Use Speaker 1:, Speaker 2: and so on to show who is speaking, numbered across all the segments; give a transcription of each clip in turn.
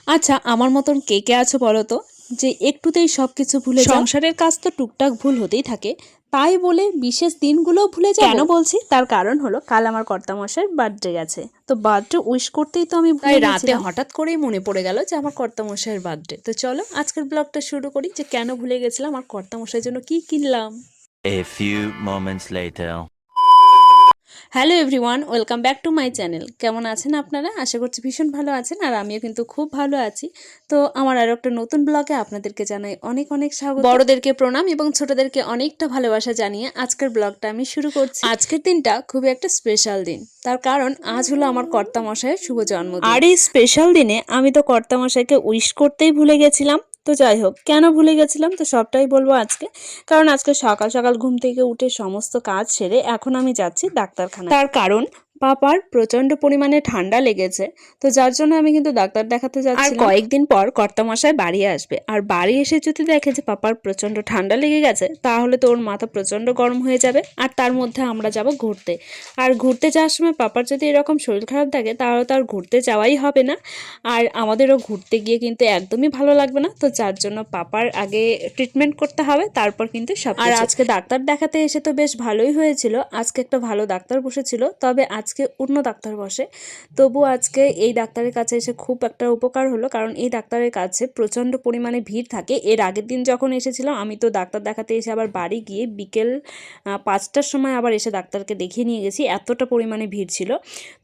Speaker 1: আচ্ছা, আমার মতন কে কে আছো বলো তো, যে একটুতেই সব কিছু ভুলে যাও? সংসারের কাজ তো টুকটাক ভুল হতেই থাকে, তাই বলে বিশেষ দিনগুলোও ভুলে যাবো? কেন বলছি তার কারণ হলো, কাল আমার কর্তামশাইয়ের বার্থডে গেছে, তো বার্থডে উইশ করতেই তো আমি ভুলে গেছিলাম। রাতে হঠাৎ করেই মনে পড়ে গেল যে আমার কর্তামশাইয়ের বার্থডে। তো চলো আজকের ব্লগটা শুরু করি, যে কেন ভুলে গেছিলাম, আর কর্তামশাইয়ের জন্য কি কিনলাম।
Speaker 2: A few moments later.
Speaker 1: Hello everyone, welcome back to my channel. কেমন আছেন আপনারা? আশা করছি ভীষণ ভালো আছেন, আর আমিও কিন্তু খুব ভালো আছি। তো আমার আরও একটা নতুন ব্লগে আপনাদেরকে জানাই অনেক অনেক স্বাগত। বড়দেরকে প্রণাম এবং ছোটদেরকে অনেকটা ভালোবাসা জানিয়ে আজকের ব্লগটা আমি শুরু করছি। আজকের দিনটা খুবই একটা স্পেশাল দিন, তার কারণ আজ হলো আমার কর্তামশাইয়ের শুভ জন্মদিন। আর এই স্পেশাল দিনে আমি তো কর্তামশাইকে উইশ করতেই ভুলে গেছিলাম। তো যাই হোক, কেন ভুলে গেছিলাম তো সবটাই বলবো আজকে। কারণ আজকে সকাল সকাল ঘুম থেকে উঠে সমস্ত কাজ সেরে এখন আমি যাচ্ছি ডাক্তারখানায়। তার কারণ পাপার প্রচন্ড পরিমাণে ঠান্ডা লেগেছে, তো যার জন্য আমি কিন্তু ডাক্তার দেখাতে যাচ্ছি। আর কয়েকদিন পর কর্তামশাই বাড়ি আসবে, আর বাড়ি এসে যদি দেখে যে পাপার প্রচন্ড ঠান্ডা লেগে গেছে, তাহলে তো ওর মাথা প্রচন্ড গরম হয়ে যাবে। আর তার মধ্যে আমরা যাব ঘুরতে, আর ঘুরতে যাওয়ার সময় পাপার যদি এরকম শরীর খারাপ থাকে, তাহলে তো আর ঘুরতে যাওয়াই হবে না। আর আমাদেরও ঘুরতে গিয়ে কিন্তু একদমই ভালো লাগবে না, তো যার জন্য পাপার আগে ট্রিটমেন্ট করতে হবে, তারপর কিন্তু সব। আর আজকে ডাক্তার দেখাতে এসে তো বেশ ভালোই হয়েছিল, আজকে একটা ভালো ডাক্তার বসেছিল, তবে আজকে অন্য ডাক্তার বসে। তবু আজকে এই ডাক্তারের কাছে এসে খুব একটা উপকার হলো, কারণ এই ডাক্তারের কাছে প্রচণ্ড পরিমাণে ভিড় থাকে। এর আগের দিন যখন এসেছিলাম, আমি তো ডাক্তার দেখাতে এসে আবার বাড়ি গিয়ে বিকেল 5টার সময় আবার এসে ডাক্তারকে দেখিয়ে নিয়ে গেছি, এতটা পরিমাণে ভিড় ছিল।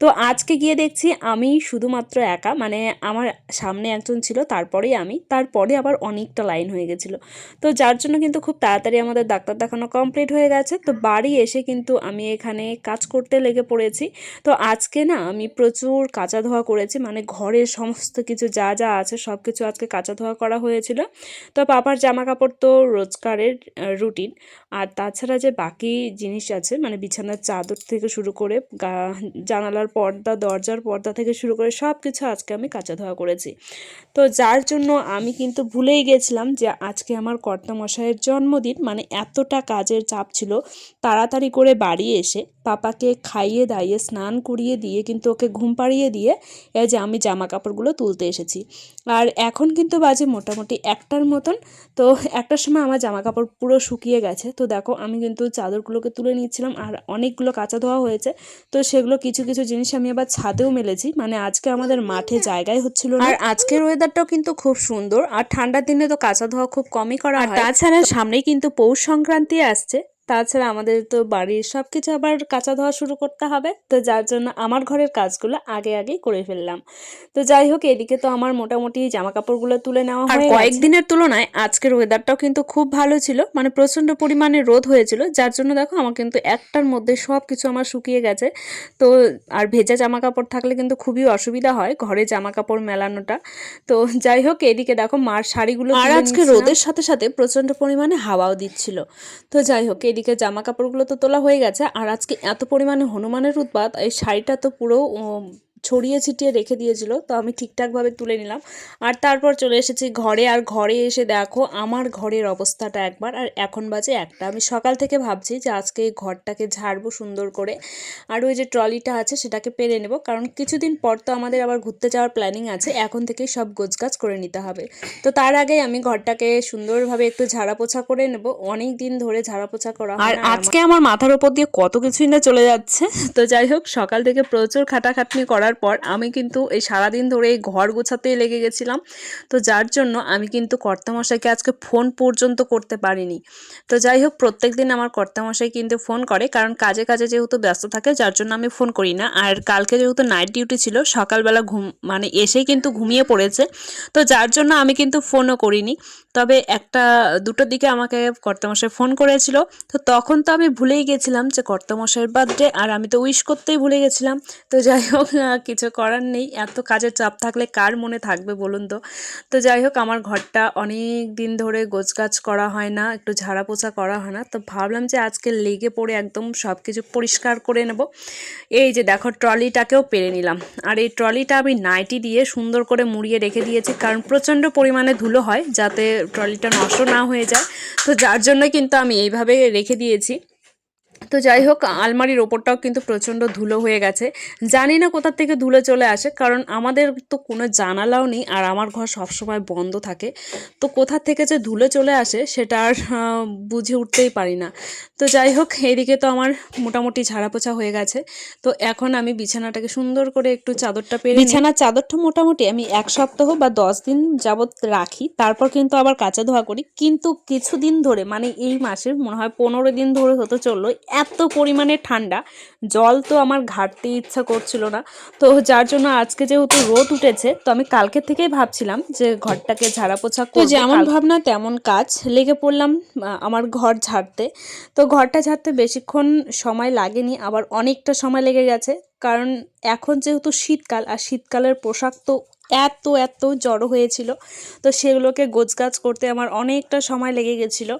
Speaker 1: তো আজকে গিয়ে দেখছি আমি শুধুমাত্র একা, মানে আমার সামনে একজন ছিল, তারপরেই আমি, তারপরে আবার অনেকটা লাইন হয়ে গেছিলো। তো যার জন্য কিন্তু খুব তাড়াতাড়ি আমাদের ডাক্তার দেখানো কমপ্লিট হয়ে গেছে। তো বাড়ি এসে কিন্তু আমি এখানে কাজ করতে লেগে পড়েছি। তো আজকে না আমি প্রচুর কাচা ধোয়া করেছি, মানে ঘরের সমস্ত কিছু যা যা আছে সব কিছু আজকে কাচা ধোয়া করা হয়েছিল। তো পাপার জামা কাপড় তো রোজকারের রুটিন, আর তাছাড়া যে বাকি জিনিস আছে, মানে বিছানার চাদর থেকে শুরু করে জানালার পর্দা, দরজার পর্দা থেকে শুরু করে সব কিছু আজকে আমি কাচা ধোয়া করেছি। তো যার জন্য আমি কিন্তু ভুলেই গেছিলাম যে আজকে আমার কর্তামশাইয়ের জন্মদিন, মানে এতটা কাজের চাপ ছিল। তাড়াতাড়ি করে বাড়ি এসে পাপাকে খাইয়ে দাইয়ে স্নান করিয়ে দিয়ে কিন্তু ওকে ঘুম পাড়িয়ে দিয়ে এই যে আমি জামা কাপড়গুলো তুলতে এসেছি। আর এখন কিন্তু বাজে মোটামুটি 1টার মতন। তো 1টার সময় আমার জামা কাপড় পুরো শুকিয়ে গেছে। তো দেখো আমি কিন্তু চাদরগুলোকে তুলে নিচ্ছিলাম, আর অনেকগুলো কাচা ধোয়া হয়েছে। তো সেগুলো কিছু কিছু জিনিস আমি আবার ছাদেও মেলেছি, মানে আজকে আমাদের মাঠে জায়গায় হচ্ছিল না। আর আজকের ওয়েদারটাও কিন্তু খুব সুন্দর, আর ঠান্ডার দিনে তো কাঁচা ধোয়া খুব কমই করা হয়। তাছাড়া সামনেই কিন্তু পৌষ সংক্রান্তি আসছে, তাছাড়া আমাদের তো বাড়ির সব কিছু আবার কাঁচা ধোয়া শুরু করতে হবে, তো যার জন্য আমার ঘরের কাজগুলো আগে আগেই করে ফেললাম। তো যাই হোক, এদিকে তো আমার মোটামুটি জামা কাপড়গুলো তুলে নেওয়া হয়ে গেছে। কয়েকদিনের তুলনায় আজকের ওয়েদারটাও কিন্তু খুব ভালো ছিল, মানে প্রচন্ড পরিমাণে রোদ হয়েছিল, যার জন্য দেখো আমার কিন্তু 1টার মধ্যে সব কিছু আমার শুকিয়ে গেছে। তো আর ভেজা জামা কাপড় থাকলে কিন্তু খুবই অসুবিধা হয় ঘরে জামা কাপড় মেলানোটা। তো যাই হোক, এদিকে দেখো মার শাড়িগুলো, আর আজকে রোদের সাথে সাথে প্রচন্ড পরিমাণে হাওয়াও দিচ্ছিল। তো যাই হোক, এদিকে জামা কাপড়গুলো তো তোলা হয়ে গেছে, আর আজকে এত পরিমাণে হনুমানের উৎপাত, এই শাড়িটা তো পুরো ছড়িয়ে ছিটিয়ে রেখে দিয়েছিল, তো আমি ঠিকঠাকভাবে তুলে নিলাম। আর তারপর চলে এসেছি ঘরে, আর ঘরে এসে দেখো আমার ঘরের অবস্থাটা একবার। আর এখন বাজে 1টা, আমি সকাল থেকে ভাবছি যে আজকে এই ঘরটাকে ঝাড়বো সুন্দর করে, আর ওই যে ট্রলিটা আছে সেটাকে পেরে নেব, কারণ কিছুদিন পর তো আমাদের আবার ঘুরতে যাওয়ার প্ল্যানিং আছে, এখন থেকেই সব গোছগাছ করে নিতে হবে। তো তার আগে আমি ঘরটাকে সুন্দরভাবে একটু ঝাড়া পোছা করে নেব, অনেক দিন ধরে ঝাড়া পোছা করা হয় না। আর আজকে আমার মাথার উপর দিয়ে কত কিছুই না চলে যাচ্ছে। তো যাই হোক, সকাল থেকে প্রচুর খাটাখাটনি করার পর আমি কিন্তু এই সারাদিন ধরে এই ঘর গোছাতেই লেগে গেছিলাম। তো যার জন্য আমি কিন্তু কর্তামশাইকে আজকে ফোন পর্যন্ত করতে পারিনি। তো যাই হোক, প্রত্যেকদিন আমার কর্তামশাই কিন্তু ফোন করে, কারণ কাজে কাজে যেহেতু ব্যস্ত থাকে, যার জন্য আমি ফোন করি না। আর কালকে যেহেতু নাইট ডিউটি ছিল, সকালবেলা মানে এসেই কিন্তু ঘুমিয়ে পড়েছে, তো যার জন্য আমি কিন্তু ফোনও করিনি। তবে 1টা 2টোর দিকে আমাকে কর্তামশাই ফোন করেছিল, তো তখন তো আমি ভুলেই গেছিলাম যে কর্তামশাইয়ের বার্থডে, আর আমি তো উইশ করতেই ভুলে গেছিলাম। তো যাই হোক, কিছু করার নেই, এত কাজের চাপ থাকলে কার মনে থাকবে বলুন তো। তো যাই হোক, আমার ঘরটা অনেক দিন ধরে গোছগাছ করা হয় না, একটু ঝাড়া পোছা করা হয় না, তো ভাবলাম যে আজকে লেগে পড়ে একদম সব কিছু পরিষ্কার করে নেব। এই যে দেখো, ট্রলিটাকেও পেরে নিলাম, আর এই ট্রলিটা আমি নাইটি দিয়ে সুন্দর করে মুড়িয়ে রেখে দিয়েছি, কারণ প্রচণ্ড পরিমাণে ধুলো হয়, যাতে ট্রলিটা নষ্ট না হয়ে যায়। তো যার জন্য কিন্তু আমি এইভাবে রেখে দিয়েছি। তো যাই হোক, আলমারির ওপরটাও কিন্তু প্রচণ্ড ধুলো হয়ে গেছে। জানি না কোথা থেকে ধুলো চলে আসে, কারণ আমাদের তো কোনো জানালাও নেই আর আমার ঘর সবসময় বন্ধ থাকে। তো কোথা থেকে যে ধুলো চলে আসে সেটা আর বুঝে উঠতেই পারি না। তো যাই হোক, এইদিকে তো আমার মোটামুটি ঝাড়া পোছা হয়ে গেছে। তো এখন আমি বিছানাটাকে সুন্দর করে একটু চাদরটা পেরে বিছানার চাদরটা মোটামুটি আমি 1 সপ্তাহ বা 10 দিন যাবৎ রাখি, তারপর কিন্তু আবার কাচা ধোয়া করি। কিন্তু কিছুদিন ধরে, মানে এই মাসের মনে হয় 15 দিন ধরে হতে চললো, এত পরিমাণে ঠান্ডা, জল তো আমার ঘাটতে ইচ্ছা করছিল না। তো যার জন্য আজকে যেহেতু রোদ উঠেছে, তো আমি কালকে থেকেই ভাবছিলাম যে ঘরটাকে ঝাড়া পোছা করব। তো যেমন ভাবনা তেমন কাজ, লেগে পড়লাম আমার ঘর ঝাড়তে। তো ঘরটা ঝাড়তে বেশিক্ষণ সময় লাগেনি, আবার অনেকটা সময় লেগে গেছে, কারণ এখন যেহেতু শীতকাল, আর শীতকালের পোশাক তো এত জড়ো হয়েছিল, তো সেগুলোকে গোছগাছ করতে আমার অনেকটা সময় লেগে গেছিলো।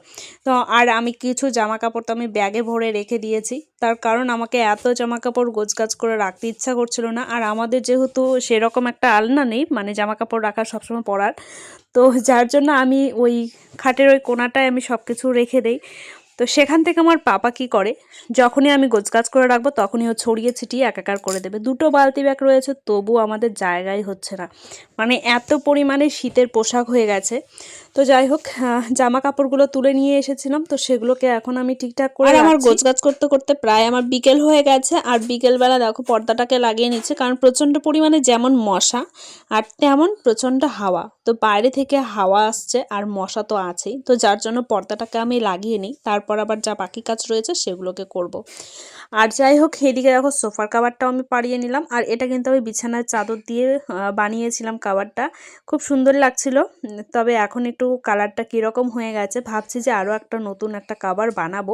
Speaker 1: তো আর আমি কিছু জামা কাপড় তো আমি ব্যাগে ভরে রেখে দিয়েছি, তার কারণ আমাকে এত জামা কাপড় গোছগাছ করে রাখতে ইচ্ছা করছিল না। আর আমাদের যেহেতু সেরকম একটা আলনা নেই, মানে জামা কাপড় রাখার সবসময় পরার, তো যার জন্য আমি ওই খাটের ওই কোণাটায় আমি সব কিছু রেখে দেই। তো সেখান থেকে আমার পাপা কি করে, যখনই আমি গোছগাছ করে রাখবো তখনই ও ছড়িয়ে ছিটিয়ে একাকার করে দেবে। 2টো বালতি ব্যাগ রয়েছে, তবু আমাদের জায়গাই হচ্ছে না, মানে এত পরিমাণে শীতের পোশাক হয়ে গেছে। তো যাই হোক, জামা কাপড়গুলো তুলে নিয়ে এসেছিলাম, তো সেগুলোকে এখন আমি ঠিকঠাক করে আমার গোছগাছ করতে করতে প্রায় আমার বিকেল হয়ে গেছে। আর বিকেলবেলা দেখো পর্দাটাকে লাগিয়ে নিচ্ছে, কারণ প্রচণ্ড পরিমাণে যেমন মশা আর তেমন প্রচণ্ড হাওয়া, তো বাইরে থেকে হাওয়া আসছে আর মশা তো আছেই, তো যার জন্য পর্দাটাকে আমি লাগিয়ে নিই, তারপর আবার যা বাকি কাজ রয়েছে সেগুলোকে করব। আর যাই হোক, এদিকে দেখো সোফার কাভারটাও আমি পাড়িয়ে নিলাম, আর এটা কিন্তু আমি বিছানার চাদর দিয়ে বানিয়েছিলাম কাভারটা, খুব সুন্দর লাগছিল। তবে এখন একটু কালারটা কীরকম হয়ে গেছে, ভাবছি যে আরও একটা নতুন একটা কাভার বানাবো,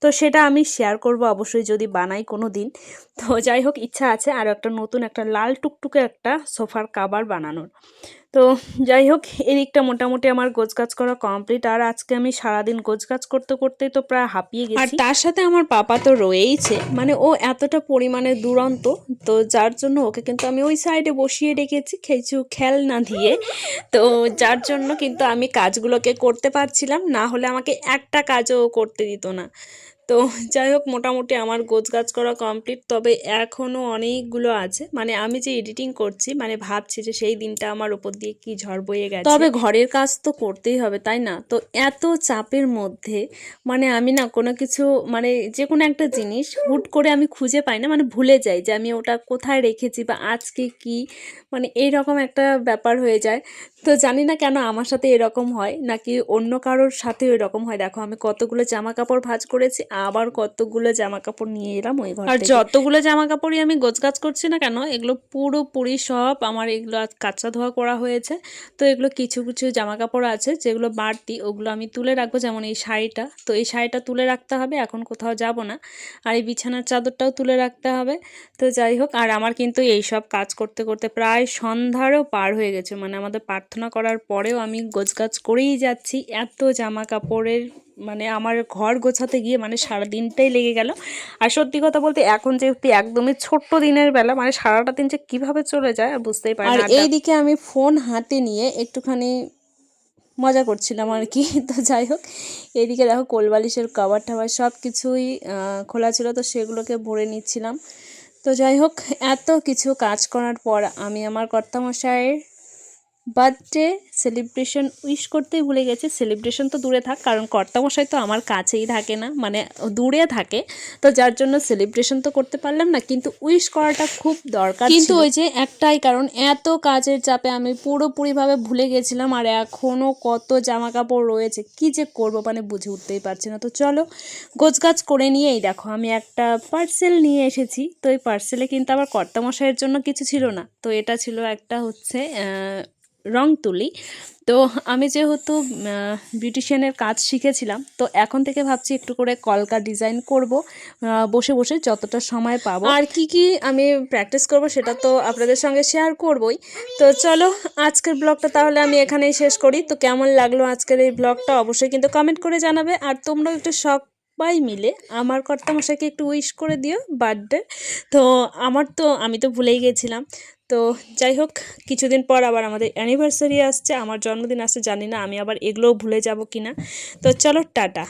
Speaker 1: তো সেটা আমি শেয়ার করব অবশ্যই যদি বানাই কোনো দিন। তো যাই হোক, ইচ্ছা আছে আরও একটা নতুন একটা লাল টুকটুকে একটা সোফার কাভার বানানোর। তো যাই হোক, এদিকটা মোটামুটি আমার গোছগাছ করা কমপ্লিট। আর আজকে আমি সারাদিন গোছগাছ করতে করতেই তো প্রায় হাঁপিয়ে গেছি। আর তার সাথে আমার পাপা তো রয়েইছে, মানে ও এতটা পরিমাণে দুরন্ত, তো যার জন্য ওকে কিন্তু আমি ওই সাইডে বসিয়ে রেখেছি কিছু খেলনা দিয়ে। তো যার জন্য কিন্তু আমি কাজগুলোকে করতে পারছিলাম না, হলে আমাকে একটা কাজও করতে দিত না। তো যাই হোক, মোটামুটি আমার গোছগাছ করা কমপ্লিট, তবে এখনও অনেকগুলো আছে। মানে আমি যে এডিটিং করছি, মানে ভাবছি যে সেই দিনটা আমার ওপর দিয়ে কি ঝড় বয়ে গেছে। তবে ঘরের কাজ তো করতেই হবে, তাই না? তো এত চাপের মধ্যে মানে আমি না কোনো কিছু, মানে যে কোনো একটা জিনিস হুট করে আমি খুঁজে পাই না, মানে ভুলে যাই যে আমি ওটা কোথায় রেখেছি বা আজকে কি, মানে এইরকম একটা ব্যাপার হয়ে যায়। তো জানি না কেন আমার সাথে এরকম হয়, নাকি অন্য কারোর সাথে এরকম হয়। দেখো আমি কতগুলো জামা কাপড় ভাঁজ করেছি, আবার কতগুলো জামা কাপড় নিয়ে এলাম ওই ঘর থেকে। আর যতগুলো জামা কাপড়ই আমি গোছগাছ করছি না কেন, এগুলো পুরোপুরি সব আমার, এগুলো কাচা ধোয়া করা হয়েছে। তো এগুলো কিছু কিছু জামা কাপড় আছে যেগুলো বাড়তি, ওগুলো আমি তুলে রাখবো। যেমন এই শাড়িটা, তো এই শাড়িটা তুলে রাখতে হবে, এখন কোথাও যাব না। আর এই বিছানার চাদরটাও তুলে রাখতে হবে। তো যাই হোক, আর আমার কিন্তু এই সব কাজ করতে করতে প্রায় সন্ধ্যারও পার হয়ে গেছে, মানে আমাদের প্রার্থনা করার পরেও আমি গোছগাছ করেই যাচ্ছি। এত জামা কাপড়ের, মানে আমার ঘর গোছাতে গিয়ে মানে সারা দিনটাই লেগে গেল। আর সত্যি কথা বলতে এখন যেহেতু একদমই ছোট্ট দিনের বেলা, মানে সারাটা দিন যে কীভাবে চলে যায় আর বুঝতেই পারি না। আর এইদিকে আমি ফোন হাতে নিয়ে একটুখানি মজা করছিলাম আর কি। তো যাই হোক, এইদিকে দেখো কোলবালিশের কভার টাভার সব কিছুই খোলা ছিল, তো সেগুলোকে ভরে নিচ্ছিলাম। তো যাই হোক, এত কিছু কাজ করার পর আমি আমার কর্তামশায়ের বার্থডে সেলিব্রেশন উইশ করতেই ভুলে গেছি। সেলিব্রেশন তো দূরে থাক, কারণ কর্তামশাই তো আমার কাছেই থাকে না, মানে দূরে থাকে, তো যার জন্য সেলিব্রেশন তো করতে পারলাম না, কিন্তু উইশ করাটা খুব দরকার। কিন্তু ওই যে একটাই কারণ, এত কাজের চাপে আমি পুরোপুরিভাবে ভুলে গেছিলাম। আর এখনও কত জামা কাপড় রয়েছে, কি যে করব মানে বুঝে উঠতেই পারছি না। তো চলো গোছগাছ করে নিয়েই দেখো আমি একটা পার্সেল নিয়ে এসেছি। তো এই পার্সেলে কিন্তু আবার কর্তামশাইয়ের জন্য কিছু ছিল না, তো এটা ছিল একটা হচ্ছে রং তুলি। তো আমি যেহেতু বিউটিশিয়ানের কাজ শিখেছিলাম, তো এখন থেকে ভাবছি একটু করে কলকা ডিজাইন করব বসে বসে যতটা সময় পাবো। আর কি কি আমি প্র্যাকটিস করব সেটা তো আপনাদের সঙ্গে শেয়ার করবই। তো চলো আজকের ব্লগটা তাহলে আমি এখানেই শেষ করি। তো কেমন লাগলো আজকের এই ব্লগটা অবশ্যই কিন্তু কমেন্ট করে জানাবে। আর তোমরাও একটু সবাই মিলে আমার কর্তামশাইকে একটু উইশ করে দিও বার্থডে। তো আমি তো ভুলেই গেছিলাম। তো যাই হোক, কিছুদিন পর আবার আমাদের অ্যানিভার্সারি আসছে, আমার জন্মদিন আসছে, জানি না আমি আবার এগুলোও ভুলে যাব কিনা। তো চলো টাটা।